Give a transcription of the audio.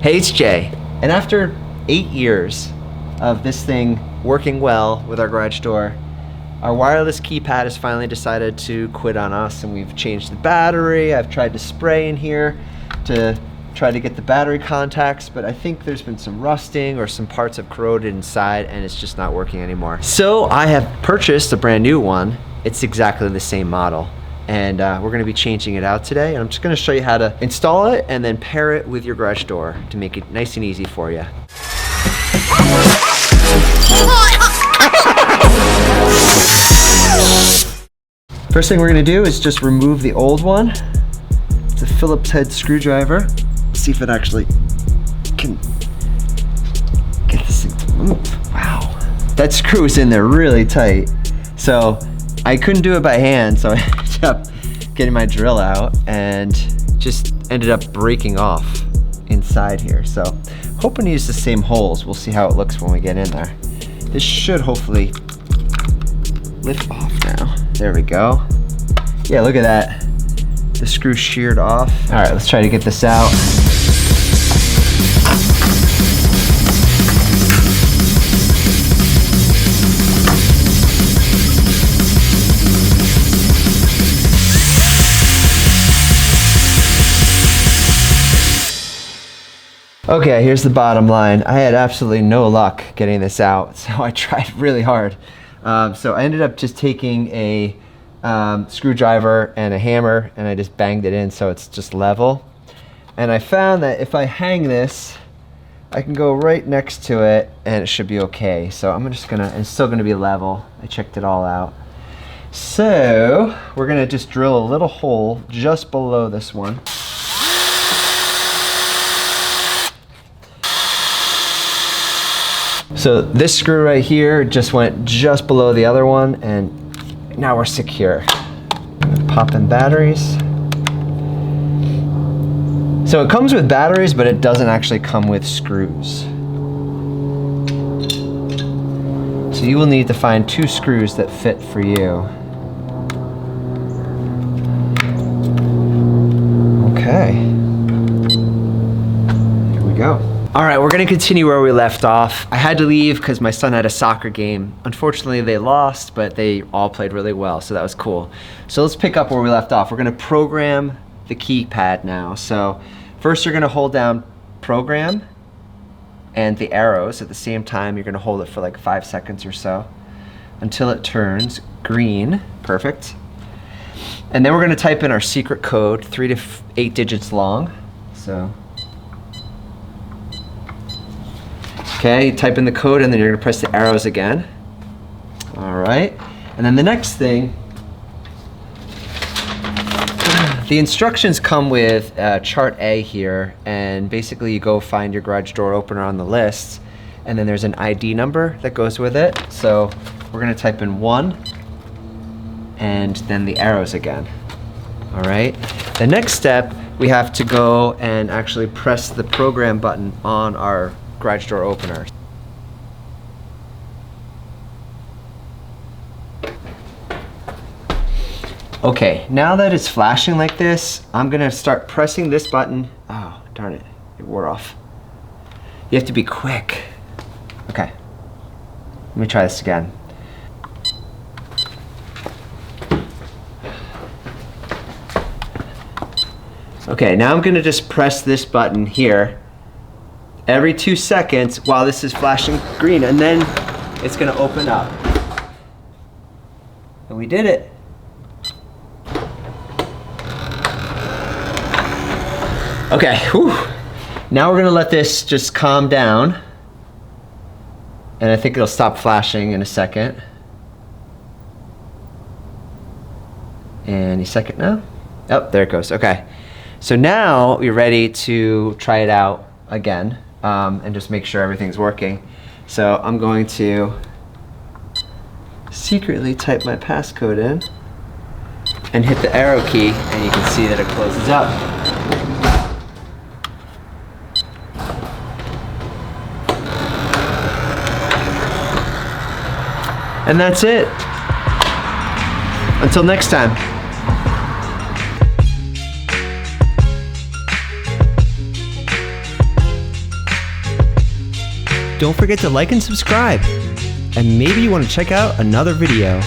Hey, it's Jay. And after 8 years of this thing working well with our garage door, our wireless keypad has finally decided to quit on us, and we've changed the battery. I've tried to spray in here to try to get the battery contacts, but I think there's been some rusting or some parts have corroded inside and it's just not working anymore. So I have purchased a brand new one. It's exactly the same model. And we're gonna be changing it out today. And I'm just gonna show you how to install it and then pair it with your garage door to make it nice and easy for you. First thing we're gonna do is just remove the old one. It's a Phillips head screwdriver. See if it actually can get this thing to move. Wow. That screw is in there really tight. So I couldn't do it by hand, so I ended up getting my drill out and just ended up breaking off inside here. So hoping to use the same holes. We'll see how it looks when we get in there. This should hopefully lift off now. There we go. Yeah, look at that. The screw sheared off. All right, let's try to get this out. Okay, here's the bottom line. I had absolutely no luck getting this out, so I tried really hard. So I ended up just taking a screwdriver and a hammer, and I just banged it in so it's just level. And I found that if I hang this, I can go right next to it and it should be okay. So I'm just gonna, it's still gonna be level. I checked it all out. So we're gonna just drill a little hole just below this one. So this screw right here just went just below the other one, and now we're secure. Pop in batteries. So it comes with batteries, but it doesn't actually come with screws. So you will need to find 2 screws that fit for you. Okay. Here we go. All right, we're gonna continue where we left off. I had to leave because my son had a soccer game. Unfortunately, they lost, but they all played really well, so that was cool. So let's pick up where we left off. We're gonna program the keypad now. So first you're gonna hold down program and the arrows at the same time. You're gonna hold it for like 5 seconds or so until it turns green. Perfect. And then we're gonna type in our secret code, 3 to 8 digits long. So. Okay, type in the code and then you're gonna press the arrows again. All right, and then the next thing, the instructions come with chart A here, and basically you go find your garage door opener on the list, and then there's an ID number that goes with it. So we're gonna type in 1, and then the arrows again. All right, the next step, we have to go and actually press the program button on our garage door opener. Okay, now that it's flashing like this, I'm gonna start pressing this button. Oh, darn it, it wore off. You have to be quick. Okay, let me try this again. Okay, now I'm gonna just press this button here every 2 seconds while this is flashing green, and then it's gonna open up. And we did it. Okay, whew. Now we're gonna let this just calm down, and I think it'll stop flashing in a second. Any second now? Oh, there it goes, okay. So now we're ready to try it out again. And just make sure everything's working. So I'm going to secretly type my passcode in and hit the arrow key, and you can see that it closes up. And that's it. Until next time. Don't forget to like and subscribe. And maybe you want to check out another video.